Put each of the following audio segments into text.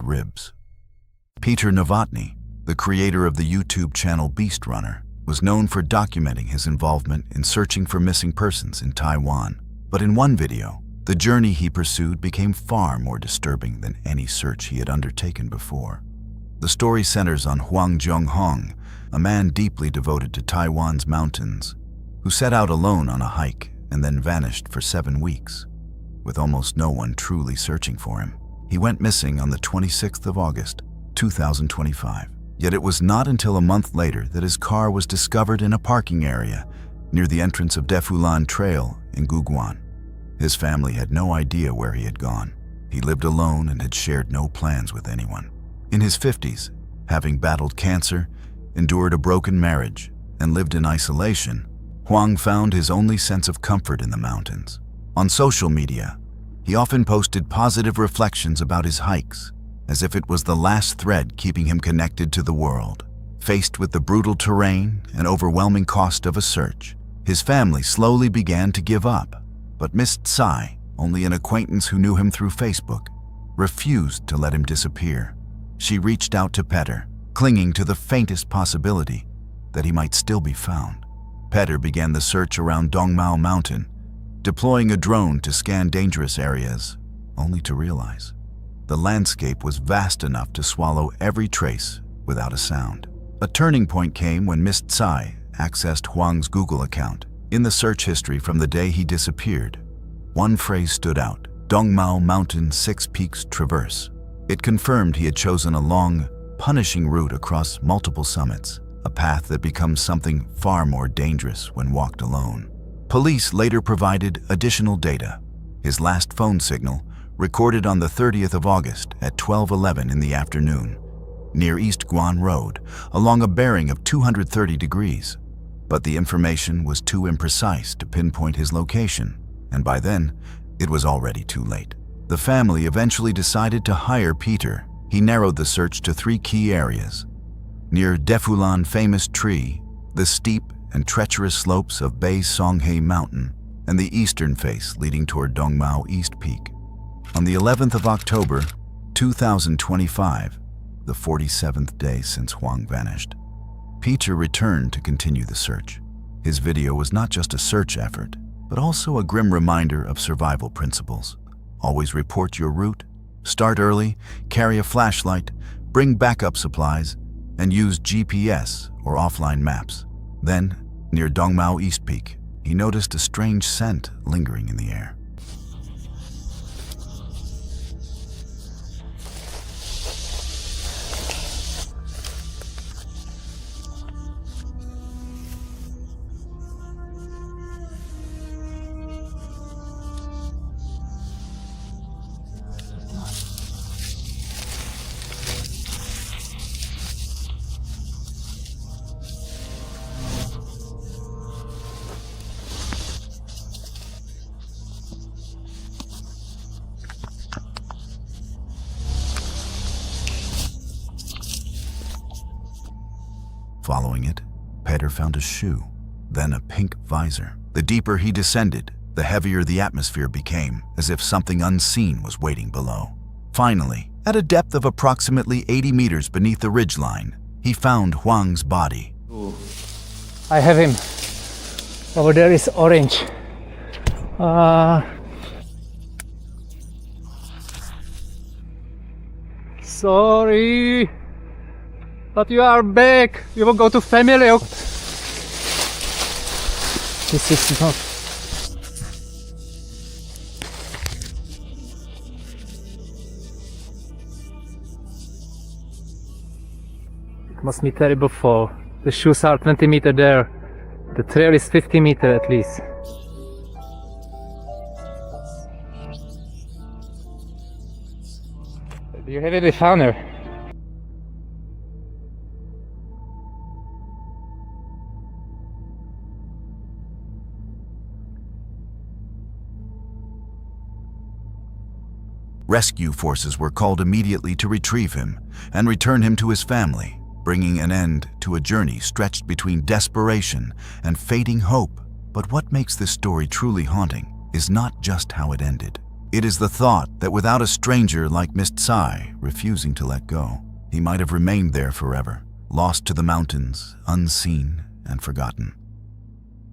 Ribs. Peter Novotny, the creator of the YouTube channel Beast Runner, was known for documenting his involvement in searching for missing persons in Taiwan. But in one video, the journey he pursued became far more disturbing than any search he had undertaken before. The story centers on Hang Jong Hong, a man deeply devoted to Taiwan's mountains, who set out alone on a hike and then vanished for 7 weeks, with almost no one truly searching for him. He went missing on the 26th of August, 2025. Yet it was not until a month later that his car was discovered in a parking area near the entrance of Defulan Trail in Guguan. His family had no idea where he had gone. He lived alone and had shared no plans with anyone. In his 50s, having battled cancer, endured a broken marriage, and lived in isolation, Hwang found his only sense of comfort in the mountains. On social media, he often posted positive reflections about his hikes, as if it was the last thread keeping him connected to the world. Faced with the brutal terrain and overwhelming cost of a search, his family slowly began to give up. But Miss Tsai, only an acquaintance who knew him through Facebook, refused to let him disappear. She reached out to Peter, clinging to the faintest possibility that he might still be found. Peter began the search around Dongmao Mountain, deploying a drone to scan dangerous areas, only to realize the landscape was vast enough to swallow every trace without a sound. A turning point came when Miss Tsai accessed Hwang's Google account. In the search history from the day he disappeared, one phrase stood out: Dongmao Mountain 6 Peaks Traverse. It confirmed he had chosen a long, punishing route across multiple summits, a path that becomes something far more dangerous when walked alone. Police later provided additional data. His last phone signal, recorded on the 30th of August at 12:11 in the afternoon, near East Guan Road, along a bearing of 230 degrees. But the information was too imprecise to pinpoint his location, and by then, it was already too late. The family eventually decided to hire Peter. He narrowed the search to 3 key areas: near Defulan Famous Tree, the steep and treacherous slopes of Bei Songhe Mountain, and the eastern face leading toward Dongmao East Peak. On the 11th of October, 2025, the 47th day since Hwang vanished, Peter returned to continue the search. His video was not just a search effort, but also a grim reminder of survival principles. Always report your route, start early, carry a flashlight, bring backup supplies, and use GPS or offline maps. Then, near Dongmao East Peak, he noticed a strange scent lingering in the air. Following it, Peter found a shoe, then a pink visor. The deeper he descended, the heavier the atmosphere became, as if something unseen was waiting below. Finally, at a depth of approximately 80 meters beneath the ridgeline, he found Hwang's body. I have him. Over there is orange. Sorry. But you are back. You will go to family. This is not. It must be terrible fall. The shoes are 20 meters there. The trail is 50 meters at least. You heavily found her. Rescue forces were called immediately to retrieve him and return him to his family, bringing an end to a journey stretched between desperation and fading hope. But what makes this story truly haunting is not just how it ended. It is the thought that without a stranger like Miss Tsai refusing to let go, he might have remained there forever, lost to the mountains, unseen and forgotten.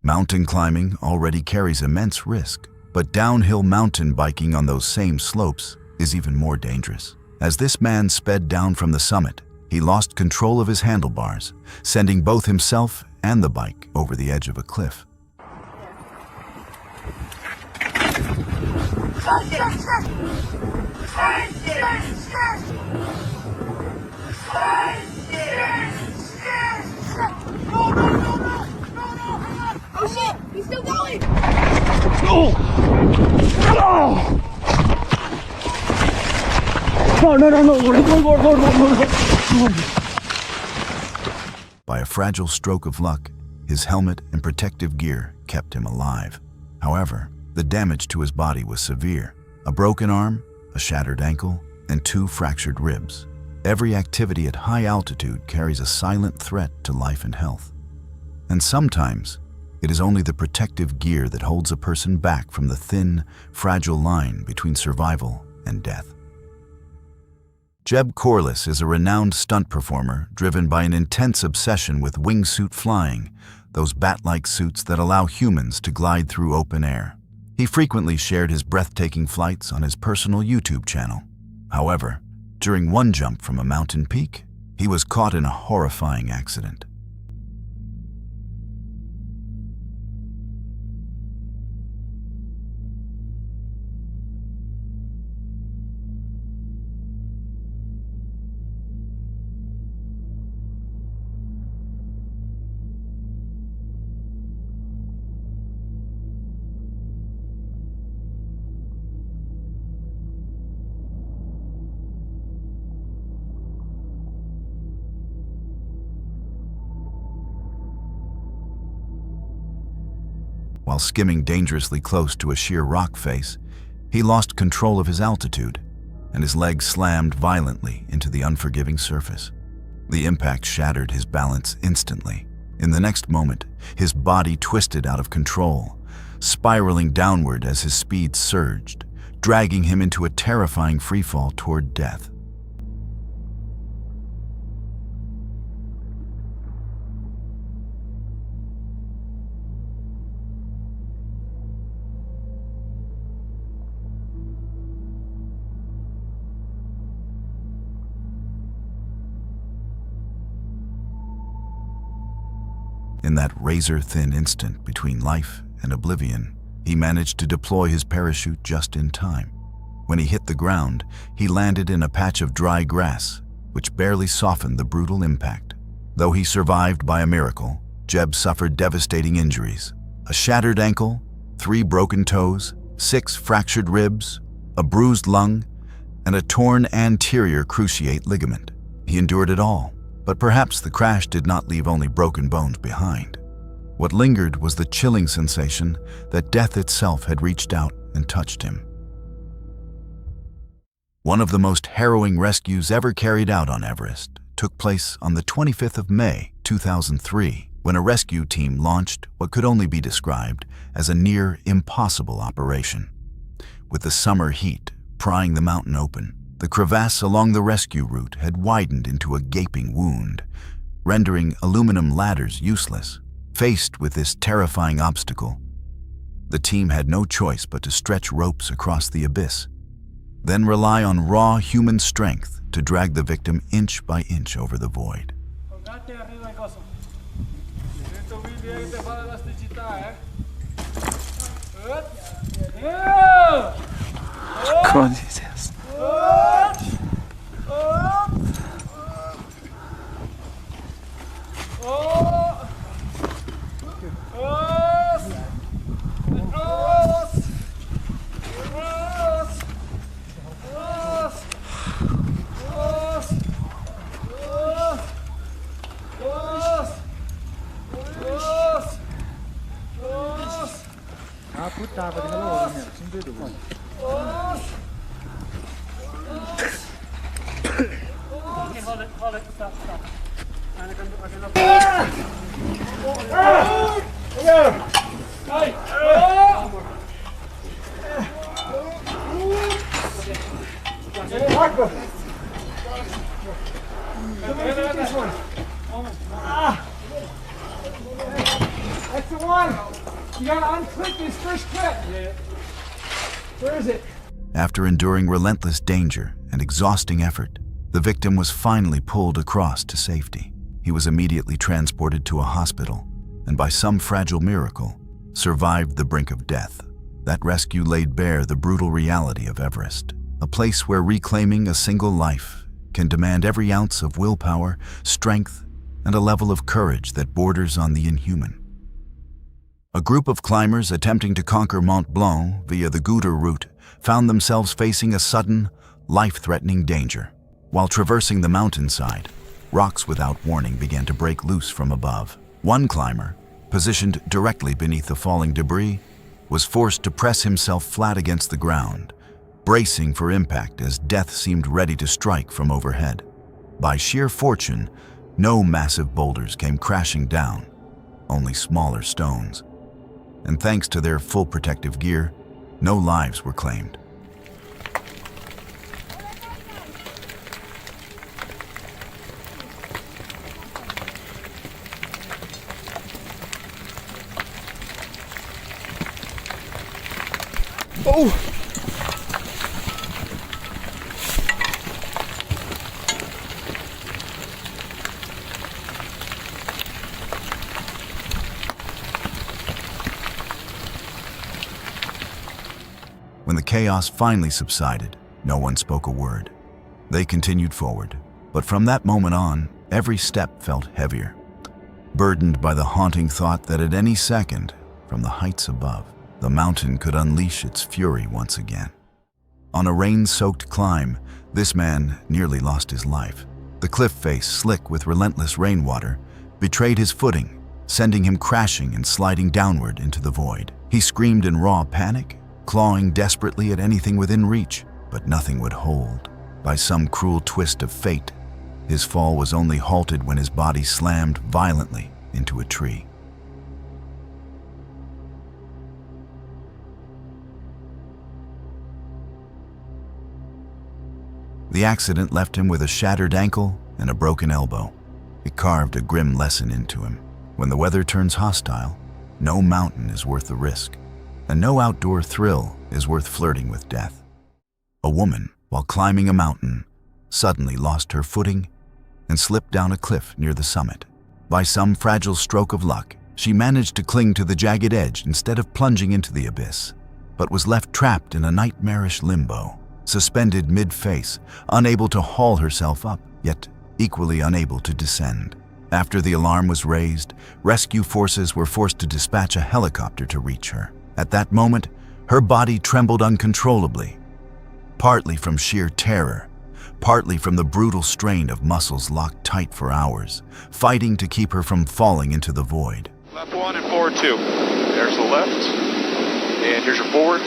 Mountain climbing already carries immense risk, but downhill mountain biking on those same slopes is even more dangerous. As this man sped down from the summit, he lost control of his handlebars, sending both himself and the bike over the edge of a cliff. Oh shit! He's still going! By a fragile stroke of luck, his helmet and protective gear kept him alive. However, the damage to his body was severe. A broken arm, a shattered ankle, and 2 fractured ribs. Every activity at high altitude carries a silent threat to life and health. And sometimes, it is only the protective gear that holds a person back from the thin, fragile line between survival and death. Jeb Corliss is a renowned stunt performer driven by an intense obsession with wingsuit flying, those bat-like suits that allow humans to glide through open air. He frequently shared his breathtaking flights on his personal YouTube channel. However, during one jump from a mountain peak, he was caught in a horrifying accident. While skimming dangerously close to a sheer rock face, he lost control of his altitude, and his legs slammed violently into the unforgiving surface. The impact shattered his balance instantly. In the next moment, his body twisted out of control, spiraling downward as his speed surged, dragging him into a terrifying freefall toward death. In that razor-thin instant between life and oblivion, he managed to deploy his parachute just in time. When he hit the ground, he landed in a patch of dry grass, which barely softened the brutal impact. Though he survived by a miracle, Jeb suffered devastating injuries: a shattered ankle, 3 broken toes, 6 fractured ribs, a bruised lung, and a torn anterior cruciate ligament. He endured it all. But perhaps the crash did not leave only broken bones behind. What lingered was the chilling sensation that death itself had reached out and touched him. One of the most harrowing rescues ever carried out on Everest took place on the 25th of May, 2003, when a rescue team launched what could only be described as a near impossible operation. With the summer heat prying the mountain open, the crevasse along the rescue route had widened into a gaping wound, rendering aluminum ladders useless. Faced with this terrifying obstacle, the team had no choice but to stretch ropes across the abyss, then rely on raw human strength to drag the victim inch by inch over the void. it, stop. That's the one. You gotta unclip this first clip. Where is it? After enduring relentless danger and exhausting effort, the victim was finally pulled across to safety. He was immediately transported to a hospital and by some fragile miracle, survived the brink of death. That rescue laid bare the brutal reality of Everest, a place where reclaiming a single life can demand every ounce of willpower, strength, and a level of courage that borders on the inhuman. A group of climbers attempting to conquer Mont Blanc via the Gouda route found themselves facing a sudden, life-threatening danger. While traversing the mountainside, rocks without warning began to break loose from above. One climber, positioned directly beneath the falling debris, was forced to press himself flat against the ground, bracing for impact as death seemed ready to strike from overhead. By sheer fortune, no massive boulders came crashing down, only smaller stones. And thanks to their full protective gear, no lives were claimed. When the chaos finally subsided, no one spoke a word. They continued forward, but from that moment on, every step felt heavier, burdened by the haunting thought that at any second, from the heights above, the mountain could unleash its fury once again. On a rain-soaked climb, this man nearly lost his life. The cliff face, slick with relentless rainwater, betrayed his footing, sending him crashing and sliding downward into the void. He screamed in raw panic, clawing desperately at anything within reach, but nothing would hold. By some cruel twist of fate, his fall was only halted when his body slammed violently into a tree. The accident left him with a shattered ankle and a broken elbow. It carved a grim lesson into him. When the weather turns hostile, no mountain is worth the risk, and no outdoor thrill is worth flirting with death. A woman, while climbing a mountain, suddenly lost her footing and slipped down a cliff near the summit. By some fragile stroke of luck, she managed to cling to the jagged edge instead of plunging into the abyss, but was left trapped in a nightmarish limbo, suspended mid-face, unable to haul herself up, yet equally unable to descend. After the alarm was raised, rescue forces were forced to dispatch a helicopter to reach her. At that moment, her body trembled uncontrollably, partly from sheer terror, partly from the brutal strain of muscles locked tight for hours, fighting to keep her from falling into the void. Left one and forward two. There's the left, and here's your forward.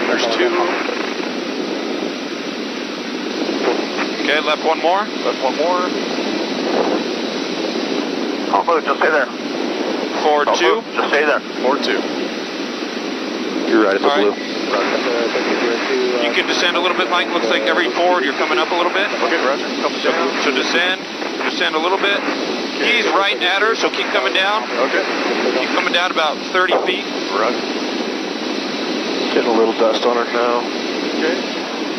There's two. Okay, left one more. Left one more. I'll move, just stay there. Forward I'll two. Move, just stay there. Forward two. You're right, it's a blue. You can descend a little bit, Mike. Looks like every forward you're coming up a little bit. Okay, roger. So descend a little bit. He's right at her, so keep coming down. Okay. Keep coming down about 30 feet. Roger. Getting a little dust on her now. Okay.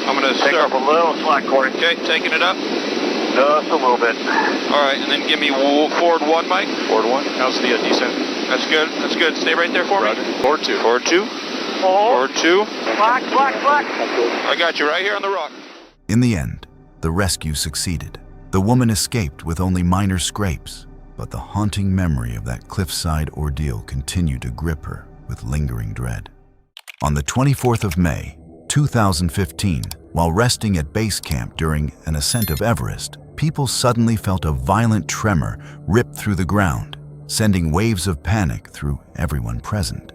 I'm going to Take start. up a little slack, Corey. Okay, taking it up. Just a little bit. All right, and then give me forward one, Mike. Forward one. How's the descent? That's good. That's good. Stay right there for me. Roger. Forward two. Forward two. Forward two. Slack. I got you right here on the rock. In the end, the rescue succeeded. The woman escaped with only minor scrapes, but the haunting memory of that cliffside ordeal continued to grip her with lingering dread. On the 24th of May, 2015, while resting at base camp during an ascent of Everest, people suddenly felt a violent tremor rip through the ground, sending waves of panic through everyone present.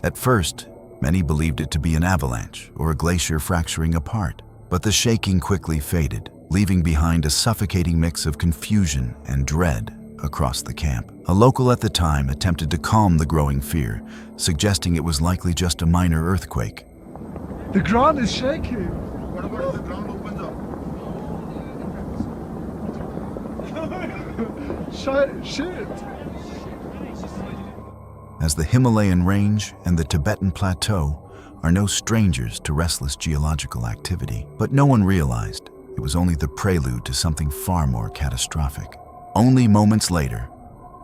At first, Many believed it to be an avalanche or a glacier fracturing apart, but the shaking quickly faded, leaving behind a suffocating mix of confusion and dread across the camp. A local at the time attempted to calm the growing fear, suggesting it was likely just a minor earthquake. The ground is shaking. What about if the ground opens up? Shit. As the Himalayan range and the Tibetan plateau are no strangers to restless geological activity, but no one realized it was only the prelude to something far more catastrophic. Only moments later,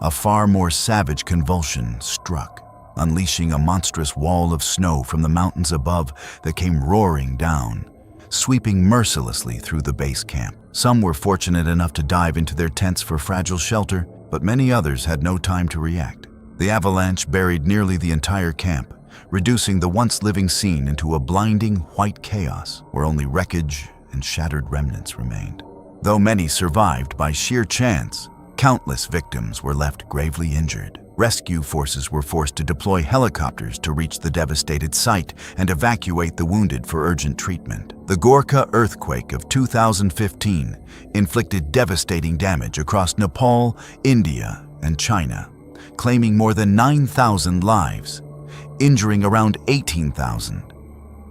a far more savage convulsion struck, unleashing a monstrous wall of snow from the mountains above that came roaring down, sweeping mercilessly through the base camp. Some were fortunate enough to dive into their tents for fragile shelter, but many others had no time to react. The avalanche buried nearly the entire camp, reducing the once living scene into a blinding white chaos where only wreckage and shattered remnants remained. Though many survived by sheer chance, countless victims were left gravely injured. Rescue forces were forced to deploy helicopters to reach the devastated site and evacuate the wounded for urgent treatment. The Gorkha earthquake of 2015 inflicted devastating damage across Nepal, India, and China, claiming more than 9,000 lives, injuring around 18,000,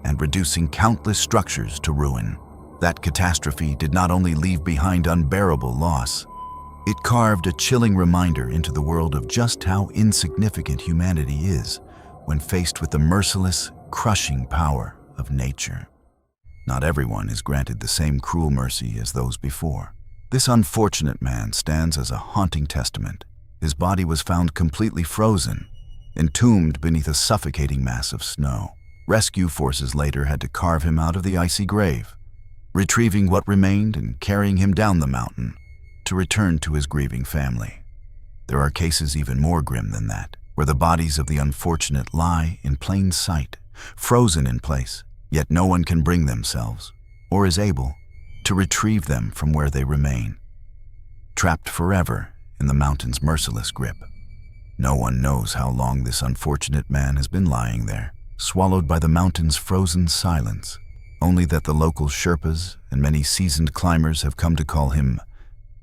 and reducing countless structures to ruin. That catastrophe did not only leave behind unbearable loss, it carved a chilling reminder into the world of just how insignificant humanity is when faced with the merciless, crushing power of nature. Not everyone is granted the same cruel mercy as those before. This unfortunate man stands as a haunting testament. His body was found completely frozen, entombed beneath a suffocating mass of snow. Rescue forces later had to carve him out of the icy grave, retrieving what remained and carrying him down the mountain to return to his grieving family. There are cases even more grim than that, where the bodies of the unfortunate lie in plain sight, frozen in place, yet no one can bring themselves, or is able, to retrieve them from where they remain, trapped forever in the mountain's merciless grip. No one knows how long this unfortunate man has been lying there, swallowed by the mountain's frozen silence, only that the local Sherpas and many seasoned climbers have come to call him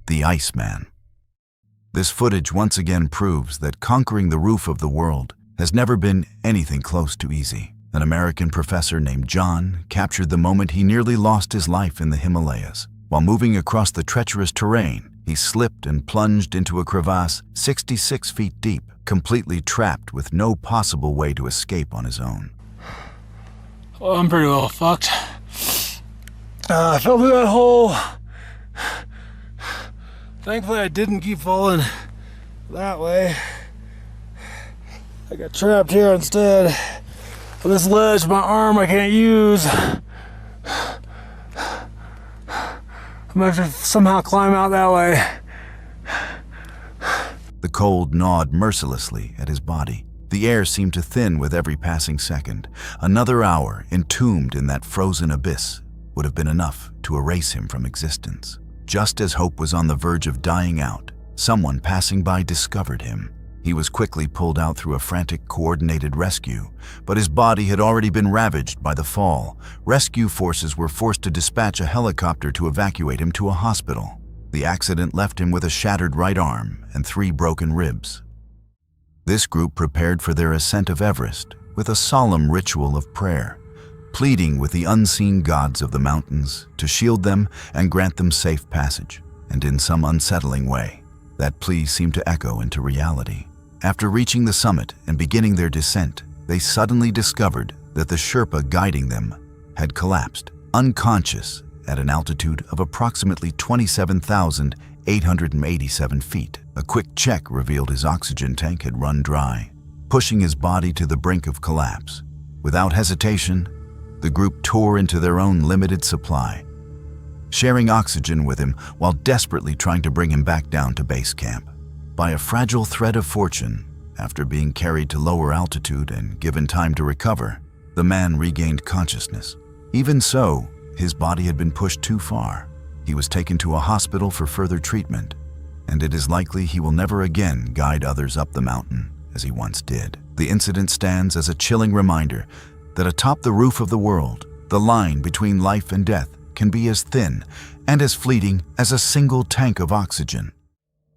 the Iceman. This footage once again proves that conquering the roof of the world has never been anything close to easy. An American professor named John captured the moment he nearly lost his life in the Himalayas. While moving across the treacherous terrain, he slipped and plunged into a crevasse 66 feet deep, completely trapped with no possible way to escape on his own. Well, I'm pretty well fucked. I fell through that hole. Thankfully, I didn't keep falling that way. I got trapped here instead of this ledge, my arm I can't use. I'm gonna have to somehow climb out that way. The cold gnawed mercilessly at his body. The air seemed to thin with every passing second. Another hour entombed in that frozen abyss would have been enough to erase him from existence. Just as hope was on the verge of dying out, someone passing by discovered him. He was quickly pulled out through a frantic, coordinated rescue, but his body had already been ravaged by the fall. Rescue forces were forced to dispatch a helicopter to evacuate him to a hospital. The accident left him with a shattered right arm and 3 broken ribs. This group prepared for their ascent of Everest with a solemn ritual of prayer, pleading with the unseen gods of the mountains to shield them and grant them safe passage. And in some unsettling way, that plea seemed to echo into reality. After reaching the summit and beginning their descent, they suddenly discovered that the Sherpa guiding them had collapsed, unconscious at an altitude of approximately 27,887 feet. A quick check revealed his oxygen tank had run dry, pushing his body to the brink of collapse. Without hesitation, the group tore into their own limited supply, sharing oxygen with him while desperately trying to bring him back down to base camp. By a fragile thread of fortune, after being carried to lower altitude and given time to recover, the man regained consciousness. Even so, his body had been pushed too far. He was taken to a hospital for further treatment, and it is likely he will never again guide others up the mountain as he once did. The incident stands as a chilling reminder that atop the roof of the world, the line between life and death can be as thin and as fleeting as a single tank of oxygen.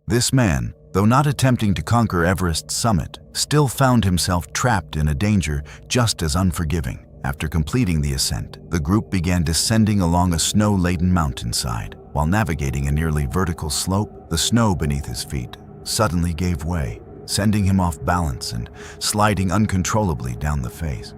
This man, though not attempting to conquer Everest's summit, still found himself trapped in a danger just as unforgiving. After completing the ascent, the group began descending along a snow-laden mountainside. While navigating a nearly vertical slope, the snow beneath his feet suddenly gave way, sending him off balance and sliding uncontrollably down the face.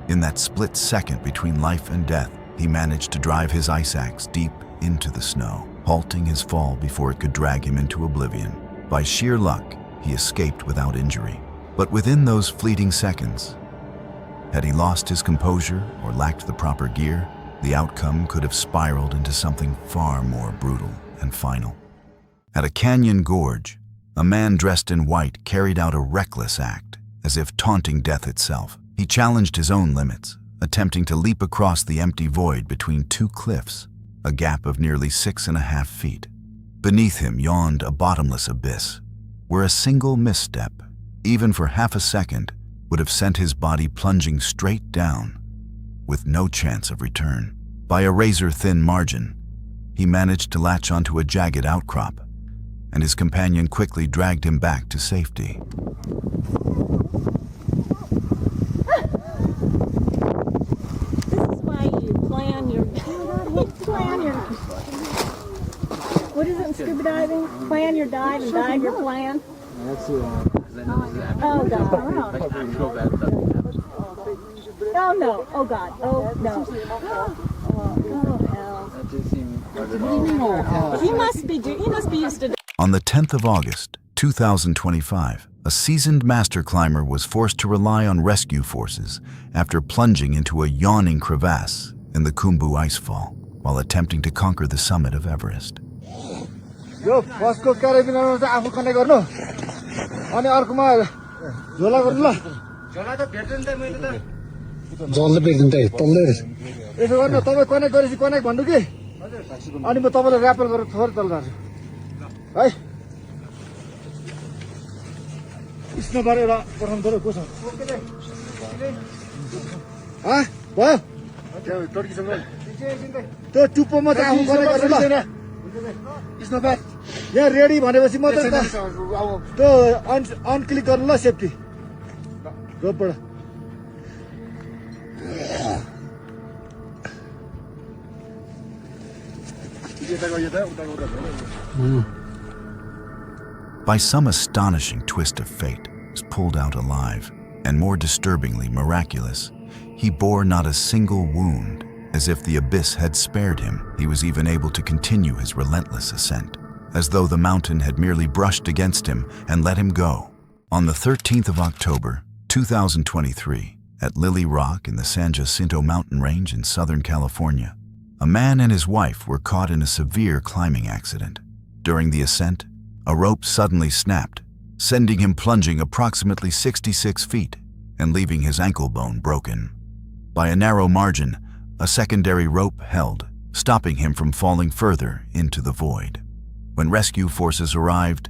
In that split second between life and death, he managed to drive his ice axe deep into the snow, halting his fall before it could drag him into oblivion. By sheer luck, he escaped without injury. But within those fleeting seconds, had he lost his composure or lacked the proper gear, the outcome could have spiraled into something far more brutal and final. At a canyon gorge, a man dressed in white carried out a reckless act, as if taunting death itself. He challenged his own limits, attempting to leap across the empty void between two cliffs, a gap of nearly 6.5 feet. Beneath him yawned a bottomless abyss, where a single misstep, even for half a second, would have sent his body plunging straight down, with no chance of return. By a razor-thin margin, he managed to latch onto a jagged outcrop, and his companion quickly dragged him back to safety. What is it in scuba diving? Plan your dive and dive your plan? Oh, God. Oh, no. Oh, God. Oh, no. Oh, hell. He must be used to... On the 10th of August, 2025, a seasoned master climber was forced to rely on rescue forces after plunging into a yawning crevasse in the Khumbu icefall while attempting to conquer the summit of Everest. यो बसको क्यारेबिनरमा चाहिँ आफू connect गर्नु अनि अर्कोमा झोला गर्नु ल झोला त भेट्दैन त मैले त झोला भेट्दैन त तल्लै यसो गर्नु तपाईँ कनेक्ट गरेपछि कनेक्ट भन्नु कि अनि म तपाईलाई र्यापल गरेर थोरै तल गर्छु है स्नोबाट एउटा पठाउनु पर्यो को छ भयो टर्कीसँग त्यो टुप्पोमा चाहिँ आफू कनेक्ट गर्नु ल स्नोबाट यहाँ रेडी भनेपछि म त त्यो अनक्लिक गर्नु ल safety रोपबाट By some astonishing twist of fate, he was pulled out alive, and more disturbingly miraculous, he bore not a single wound. As if the abyss had spared him, he was even able to continue his relentless ascent, as though the mountain had merely brushed against him and let him go. On the 13th of October, 2023, at Lily Rock in the San Jacinto mountain range in Southern California, a man and his wife were caught in a severe climbing accident. During the ascent, a rope suddenly snapped, sending him plunging approximately 66 feet and leaving his ankle bone broken. By a narrow margin, a secondary rope held, stopping him from falling further into the void. When rescue forces arrived,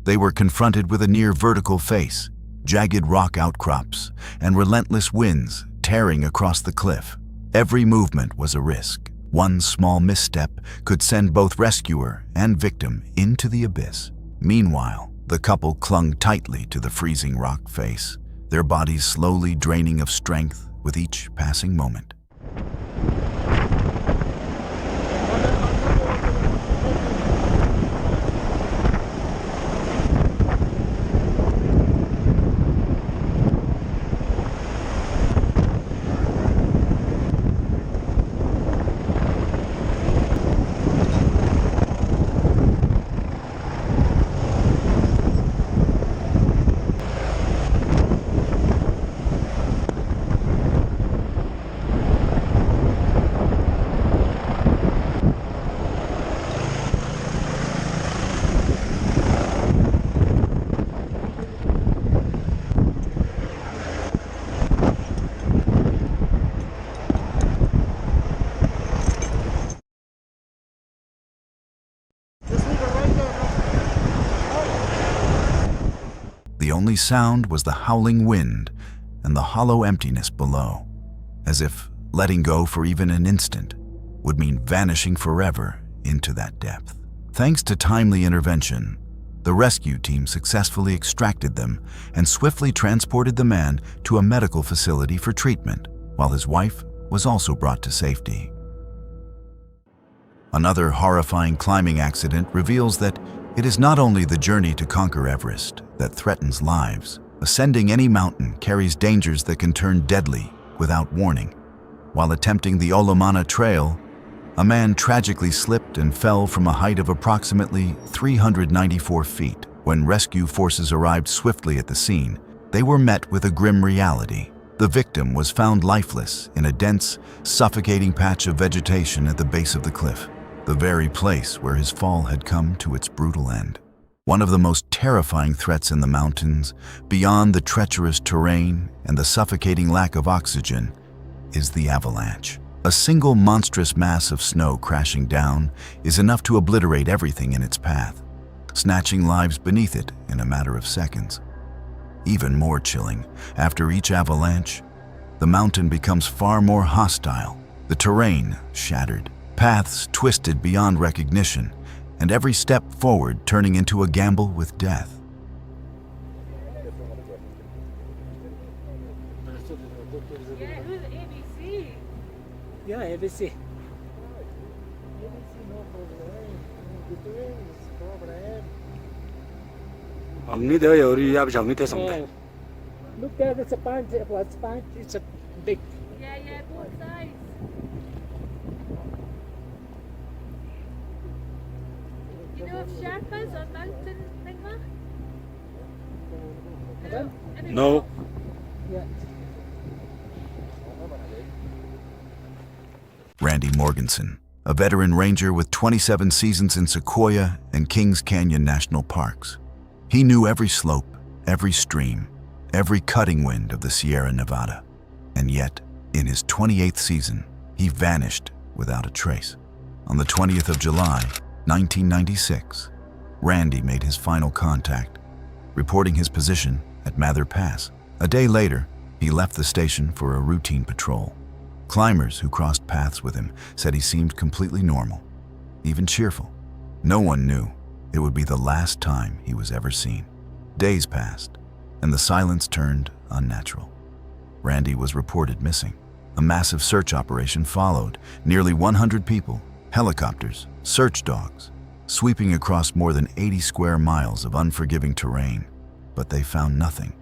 they were confronted with a near-vertical face, jagged rock outcrops, and relentless winds tearing across the cliff. Every movement was a risk. One small misstep could send both rescuer and victim into the abyss. Meanwhile, the couple clung tightly to the freezing rock face, their bodies slowly draining of strength with each passing moment. only sound was the howling wind and the hollow emptiness below, as if letting go for even an instant would mean vanishing forever into that depth. Thanks to timely intervention, the rescue team successfully extracted them and swiftly transported the man to a medical facility for treatment, while his wife was also brought to safety. Another horrifying climbing accident reveals that it is not only the journey to conquer Everest that threatens lives. Ascending any mountain carries dangers that can turn deadly without warning. While attempting the Olomana Trail, a man tragically slipped and fell from a height of approximately 394 feet. When rescue forces arrived swiftly at the scene, they were met with a grim reality. The victim was found lifeless in a dense, suffocating patch of vegetation at the base of the cliff, the very place where his fall had come to its brutal end. One of the most terrifying threats in the mountains, beyond the treacherous terrain and the suffocating lack of oxygen, is the avalanche. A single monstrous mass of snow crashing down is enough to obliterate everything in its path, snatching lives beneath it in a matter of seconds. Even more chilling, after each avalanche, the mountain becomes far more hostile, the terrain shattered, paths twisted beyond recognition, and every step forward turning into a gamble with death. Yeah, who's ABC? Yeah, ABC. Look there, it's a sponge. It's a big. Yeah, both sides. You know of Sherpas on mountain thingma? No. Yeah. Randy Morganson, a veteran ranger with 27 seasons in Sequoia and Kings Canyon National Parks. He knew every slope, every stream, every cutting wind of the Sierra Nevada. And yet, in his 28th season, he vanished without a trace. On the 20th of July, 1996, Randy made his final contact, reporting his position at Mather Pass. A day later, he left the station for a routine patrol. Climbers who crossed paths with him said he seemed completely normal, even cheerful. No one knew it would be the last time he was ever seen. Days passed, and the silence turned unnatural. Randy was reported missing. A massive search operation followed, nearly 100 people, helicopters, search dogs, sweeping across more than 80 square miles of unforgiving terrain. But they found nothing.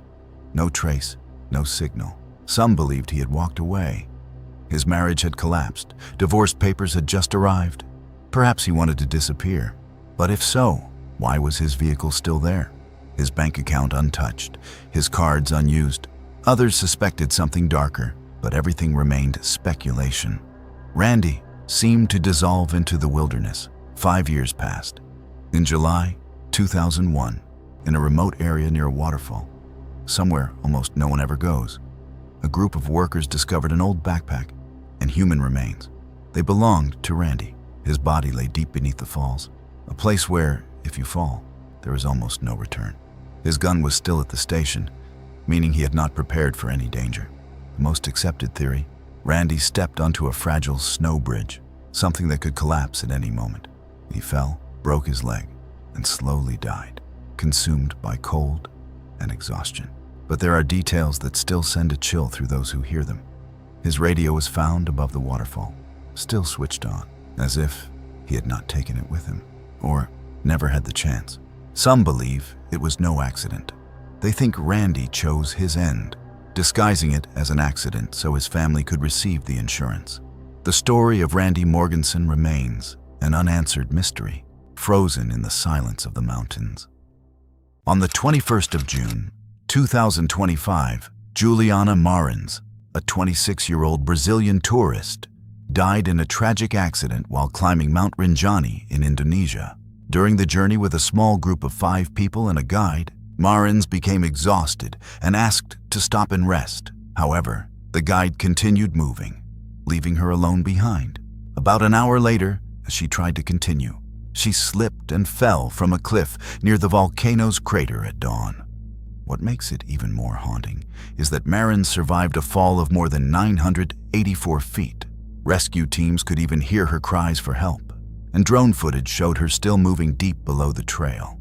No trace, no signal. Some believed he had walked away. His marriage had collapsed. Divorce papers had just arrived. Perhaps he wanted to disappear. But if so, why was his vehicle still there? His bank account untouched, his cards unused. Others suspected something darker, but everything remained speculation. Randy seemed to dissolve into the wilderness. 5 years passed. In July 2001, in a remote area near a waterfall, somewhere almost no one ever goes, a group of workers discovered an old backpack and human remains. They belonged to Randy. His body lay deep beneath the falls, a place where, if you fall, there is almost no return. His gun was still at the station, meaning he had not prepared for any danger. The most accepted theory: Randy stepped onto a fragile snow bridge, something that could collapse at any moment. He fell, broke his leg, and slowly died, consumed by cold and exhaustion. But there are details that still send a chill through those who hear them. His radio was found above the waterfall, still switched on, as if he had not taken it with him, or never had the chance. Some believe it was no accident. They think Randy chose his end, disguising it as an accident so his family could receive the insurance. The story of Randy Morganson remains an unanswered mystery, frozen in the silence of the mountains. On the 21st of June, 2025, Juliana Marins, a 26-year-old Brazilian tourist, died in a tragic accident while climbing Mount Rinjani in Indonesia. During the journey with a small group of 5 people and a guide, Marins became exhausted and asked to stop and rest. However, the guide continued moving, leaving her alone behind. About an hour later, as she tried to continue, she slipped and fell from a cliff near the volcano's crater at dawn. What makes it even more haunting is that Marin survived a fall of more than 984 feet. Rescue teams could even hear her cries for help, and drone footage showed her still moving deep below the trail.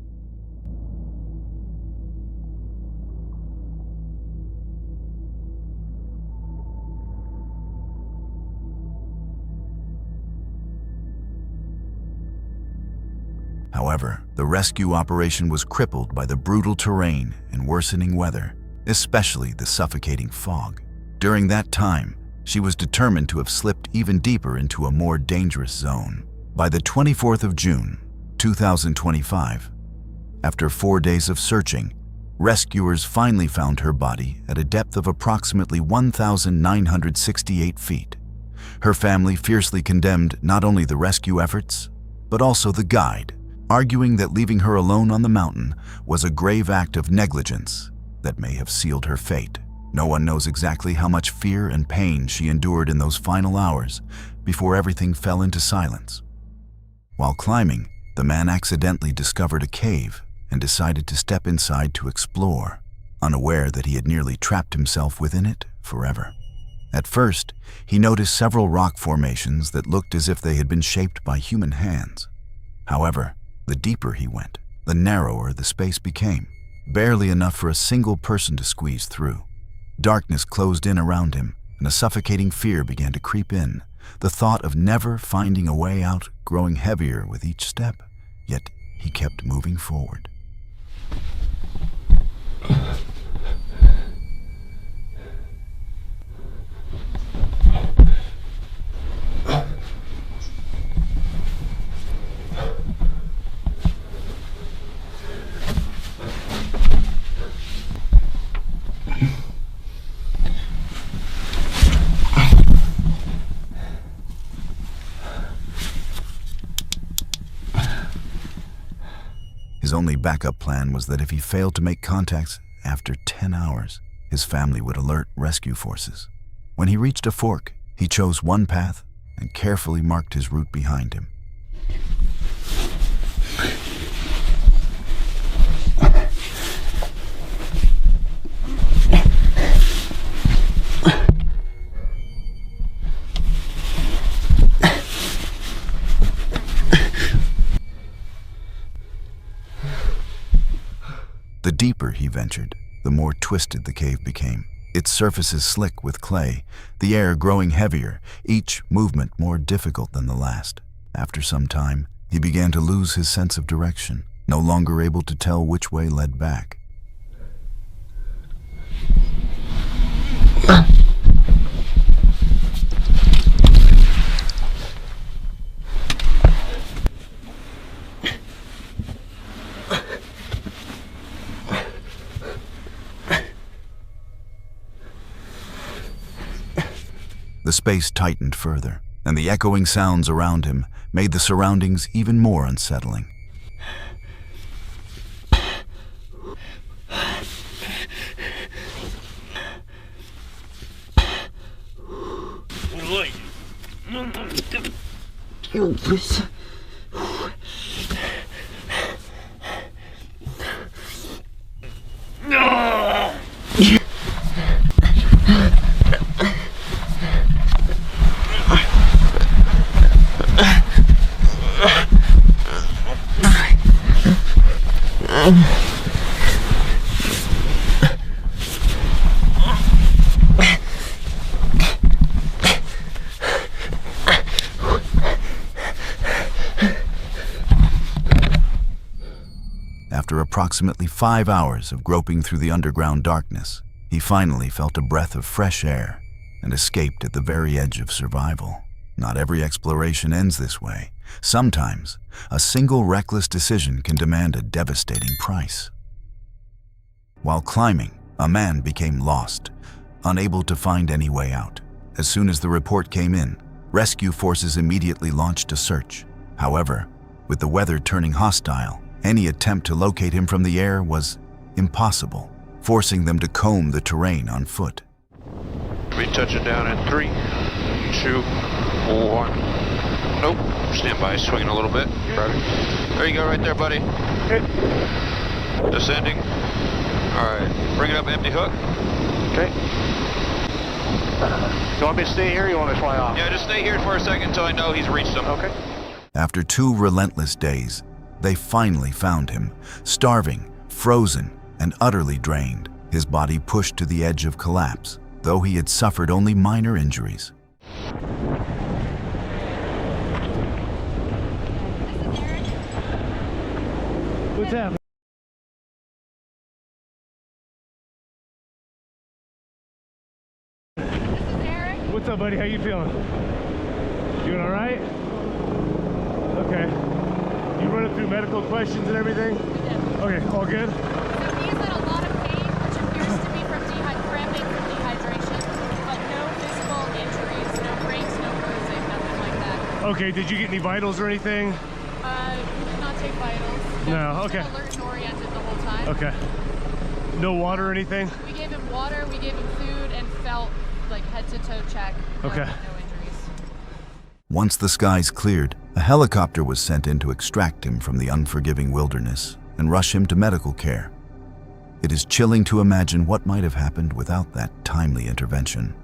However, the rescue operation was crippled by the brutal terrain and worsening weather, especially the suffocating fog. During that time, she was determined to have slipped even deeper into a more dangerous zone. By the 24th of June, 2025, after 4 days of searching, rescuers finally found her body at a depth of approximately 1,968 feet. Her family fiercely condemned not only the rescue efforts, but also the guide, arguing that leaving her alone on the mountain was a grave act of negligence that may have sealed her fate. No one knows exactly how much fear and pain she endured in those final hours before everything fell into silence. While climbing, the man accidentally discovered a cave and decided to step inside to explore, unaware that he had nearly trapped himself within it forever. At first, he noticed several rock formations that looked as if they had been shaped by human hands. However, the deeper he went, the narrower the space became, barely enough for a single person to squeeze through. Darkness closed in around him, and a suffocating fear began to creep in, the thought of never finding a way out growing heavier with each step, yet he kept moving forward. His only backup plan was that if he failed to make contact after 10 hours, his family would alert rescue forces. When he reached a fork, he chose one path and carefully marked his route behind him. The deeper he ventured, the more twisted the cave became. Its surfaces slick with clay, the air growing heavier, each movement more difficult than the last. After some time, he began to lose his sense of direction, no longer able to tell which way led back. The space tightened further, and the echoing sounds around him made the surroundings even more unsettling. After approximately 5 hours of groping through the underground darkness, he finally felt a breath of fresh air and escaped at the very edge of survival. Not every exploration ends this way. Sometimes, a single reckless decision can demand a devastating price. While climbing, a man became lost, unable to find any way out. As soon as the report came in, rescue forces immediately launched a search. However, with the weather turning hostile, any attempt to locate him from the air was impossible, forcing them to comb the terrain on foot. We touch it down in 3, 2, 1. Nope. Stand by, swinging a little bit. There you go, right there, buddy. Descending. Alright, bring it up empty hook. Okay. You want me to stay here or you want me to fly off? Yeah, just stay here for a second until I know he's reached them. Okay. After 2 relentless days, they finally found him, starving, frozen, and utterly drained, his body pushed to the edge of collapse, though he had suffered only minor injuries. What's happening? What's up, buddy? How you feeling? Doing all right? Okay. You running through medical questions and everything? Okay, all good? So he is in a lot of pain, which appears to be from cramping from dehydration, but no physical injuries, no breaks, no bruising, nothing like that. Okay, did you get any vitals or anything? We did not take vitals. No, He was okay. alert and oriented the whole time. Okay. No water or anything? We gave him water, we gave him food, and felt like head to toe check. Okay. No injuries. Once the skies cleared, a helicopter was sent in to extract him from the unforgiving wilderness and rush him to medical care. It is chilling to imagine what might have happened without that timely intervention.